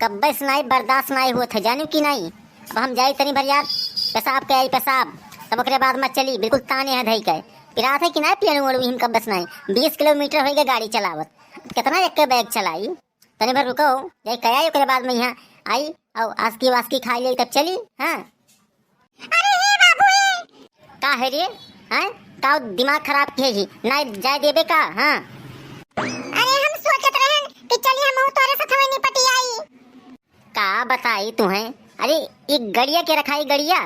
कब्बे सुनाई बर्दाश्त नहीं हुआ था, जानू कि नहीं। अब हम जाई तनी भर यार पेशाब के आई पेशाब, तब ओकरे बाद मत चली बिल्कुल ताने है धई के पिरा था कि नहीं पियन ओड़ हिम कब्बे सुनाई 20 किलोमीटर हो गए गाड़ी चलावत, कितना एक बैग चलाई। तनी भर रुको जाई कया ओकरे बाद में यहाँ आई और आस्की वास्की खा ली तब चली। हाँ अरे हे बाबू का है रे, हैं का दिमाग खराब किए ही नहीं जाए देबे का। हाँ अरे हम सोचत रहन कि चली हम तोरे साथ में निपटी आई। का बताई तुम्हें, अरे एक गड़िया के रखाई गड़िया,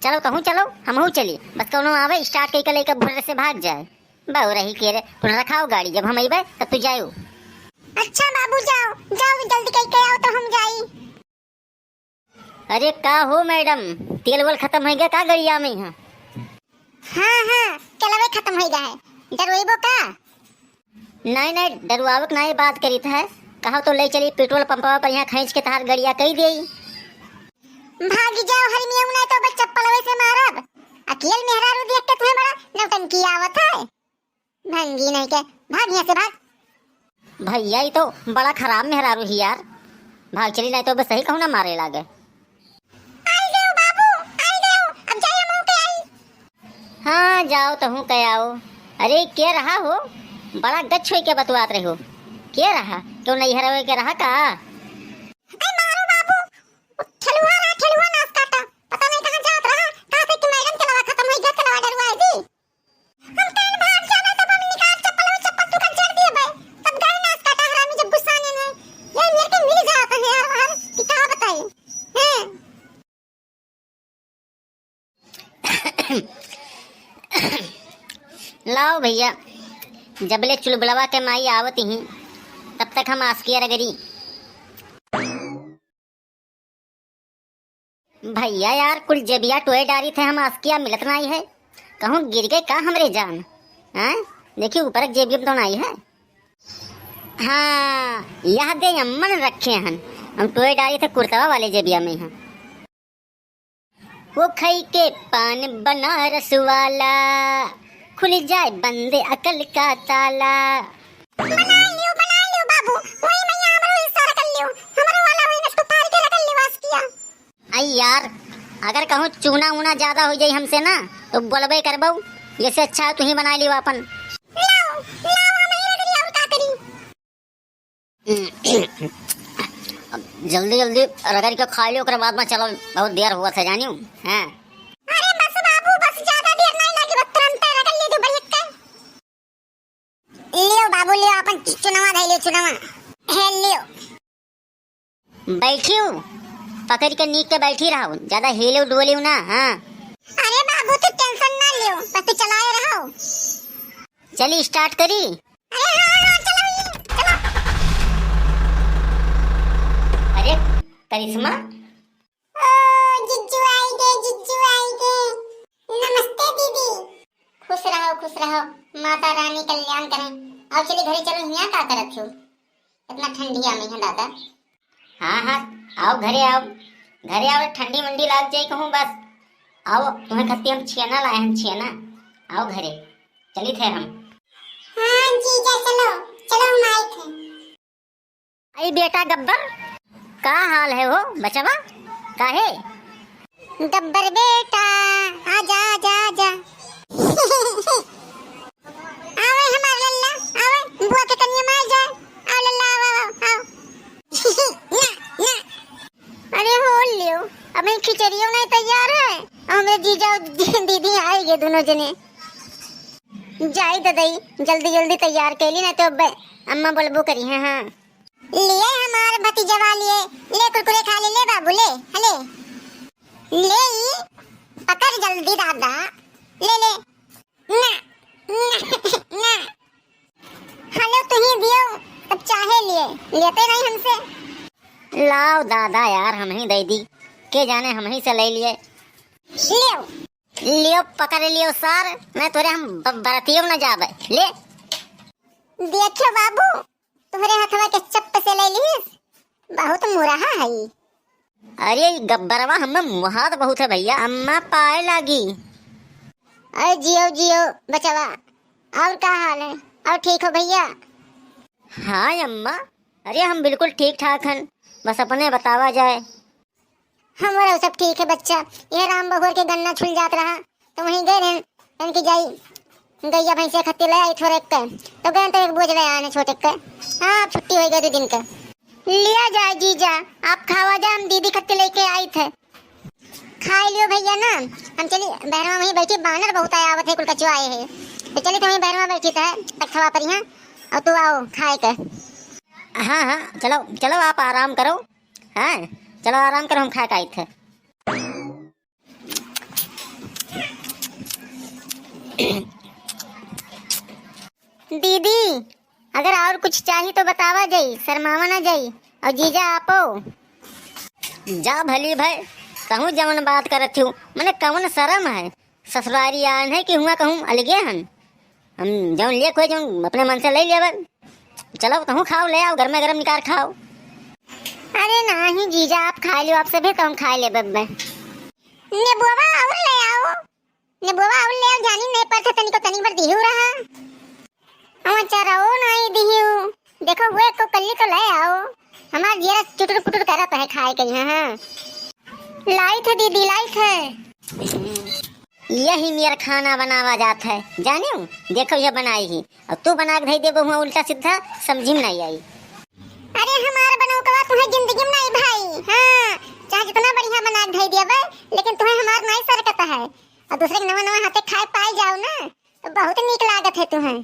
चलो कहूँ चलो हम चली बस कोनो आवे स्टार्ट कई के लेकर भुर्रे से भाग जाए। बहु रही के रे तुम रखाओ गाड़ी, जब हम अइबे तब तू जाओ। अच्छा बाबू जाओ जाओ जल्दी कई के आओ तो हम जाई। अरे का हो मैडम, तेल वल खत्म हो गया का गड़िया में। हाँ हाँ चलावे खत्म हो गया है, डरवेबो का। नहीं डरुआवक नहीं बात करी था, कहा तो ले चली पेट्रोल पंपवा पर यहाँ खींच के तार गड़िया कही दे। भागी जाओ हरमिया ना तो बस चप्पल से मारब। अकेल मेहरारू देख के तुम्हें बड़ा नौटंकी आवत है। भंगी नहीं के भाग यहाँ से भाग। भैया ये तो बड़ा खराब मेहरारू ही यार, भाग चली नहीं तो बस सही कहूँ ना मारे लागे। आई देव बाबू आई देव, अब जाइए हम के आई। हाँ जाओ तो हूँ कह आओ। अरे क्या रहा हो, बड़ा गच्छ हो के बतवात रहे हो, क्या रहा क्यों नहीं हरा के रहा का। अरे मारो बाबू, ठेलुआ नाच काटा, पता नहीं कहाँ जात रहा, कहाँ से कि मैडम चलावा खत्म हो गया, चलावा डरवा दी। हम कहीं भाग जाना तब हम निकाल चप्पल तू कर चढ़ दिए भाई, तब गाड़ी नाच काटा हरामी जब गुस्सा आने में। ये मेरे के मिल जाता है यार बाहर कि कहाँ बताई हैं। लाओ भैया, जबले चुलबुलवा के माई आवत ही तब तक हम आस्किया रगरी। भैया यार कुल जबिया टोए डारी थे, हम आस्किया मिलत नहीं है, कहूँ गिर गए का हमरे जान। हाँ देखिए ऊपर जेबिया तो नहीं है। हाँ यह दे अम्मन रखे हन, हम टोए डारी थे कुर्तवा वाले जेबिया में हैं। वो खई के पान बनारस वाला, खुल जाए बंदे अकल का ताला। बना लियो बाबू, वही मैं हमरो हिस्सा रख लियो, हमरो वाला वही नष्ट पार के रख लिवास किया। आई यार अगर कहूँ चूना ऊना ज्यादा हो जाए हमसे ना तो बोलबे करबो, ये से अच्छा तू ही बना लियो अपन। लाओ हम ही रगड़ी और का करी। जल्दी जल्दी रगड़ के खा लियो, ओकरे बाद में चलो, बहुत देर हुआ था जानियो। हाँ अरे बस बाबू बस, ज्यादा देर नहीं लगी, बस तुरंत रगड़ ले दो बढ़िया के। लियो बाबू लियो, अपन चुनावा दे लियो, चुनावा है लियो। बैठियो पकड़ के नीक के बैठी रहो, ज्यादा हिलो डोलियो ना। हाँ अरे बाबू तू टेंशन ना लियो, बस तू चलाए रहो। चली स्टार्ट करी। अरे हाँ चलो। अरे करिश्मा, ओ जिज्जू आई गए। नमस्ते दीदी। खुश रहो, माता रानी कल्याण करें। आओ चलिए घरे चलो, यहाँ का करत हो, इतना ठंडी में है दादा। हाँ आओ घरे आओ, ठंडी मंडी लाग जाए कहूँ बस। आओ तुम्हें खत्ती हम छेना लाए हैं, छेना आओ घरे चली थे हम। हाँ जीजा चलो हम आए थे। आई बेटा गब्बर, का हाल है हो बचवा, काहे। गब्बर बेटा आजा आवे हमार लल्ला, आवे बुआ के कन्या मार जाए। आओ लल्ला आओ ना अरे हो लियो, अब मैं खिचड़ियों नहीं तैयार है, हमें जीजा और दीदी आएंगे दोनों जने। जाई ददई जल्दी तैयार कैली ना तो अम्मा बोलबो करी है। हाँ लिए हमार भतीजवा ले कुरकुरे खा ले बाबू ले पकड़ जल्दी दादा ले ना हेलो तू ही दियो, तब चाहे लेते नहीं हमसे। लाओ दादा यार हम ही दे दी, के जाने हम ही से ले लिए। लियो पकड़ लियो सर, मैं तोरे हम बरतियों न जाबे। ले देखो बाबू तुम्हारे हथवा के चप्पे से ले लीस, बहुत मुरहा है। अरे गब्बरवा हमें मुहात बहुत है भैया, अम्मा पाए लागी। अरे जियो बचवा, और क्या हाल है, और ठीक हो भैया। हाँ अम्मा, अरे हम बिल्कुल ठीक ठाक हैं, बस अपने बतावा जाए। हमारा सब ठीक है बच्चा। यह राम बहोर के गन्ना छुल जात रहा तो वहीं गए रहे उनकी जाई गैया भैंसे खत्ते ले आई थोड़े के तो गए तो एक बोझ ले आने छोटे के। हाँ अब छुट्टी हो गई 2 दिन का। लिया जाए जीजा, आप खावा जा, हम दीदी खत्ते लेके आई थे। खा लियो भैया ना, हम चली बहरवा वहीं बैठी, बानर बहुत आया आवत है कुल कचुआ आए है तो चली तो वहीं बहरवा बैठी था तखवा पर यहाँ और तू आओ खाए के। हाँ हाँ चलो चलो आप आराम करो। हाँ चलो आराम करो, हम खा के आए थे। दीदी अगर और कुछ चाहिए तो बतावा जाई, शर्मावा ना जाई। और जीजा आपो जा भली भाई, कहूँ जमन बात करत हूँ मैंने कौन शर्म है। ससुरारी आन है कि हुआ कहूँ अलगे हन। हम जौन ले कोई जौन अपने मन से ले लेवन। चलो कहूँ खाओ, ले आओ गर्मा गर्म निकाल खाओ। अरे नहीं जीजा आप खा लियो, आपसे भी कम खा ले बब्बे। नेबुआ और ले आओ, नेबुआ और ले आओ, जानी नहीं पड़ता तनी को तनी भर दिहू रहा। चारा ओ नहीं दिहू, देखो वो को कल्ली तो ले आओ। हमार जीरा चुटुर पुटुर करत है खाए के। हां लाई थे दीदी, लाई थे। यही मेरा खाना बनावा जात है जानियो। देखो ये बनाई ही और तू बना के दे देबो हुआ उल्टा सीधा, समझी में नहीं आई। अरे हमार बनाओ कवा तुम्हें जिंदगी में नहीं भाई। हाँ चाहे जितना बढ़िया बना के दे देबे लेकिन तुम्हें हमार नहीं सरकत है। और दूसरे के नवा नवा हाथे खाए पाए जाओ ना तो बहुत नीक लागत है तुम्हें।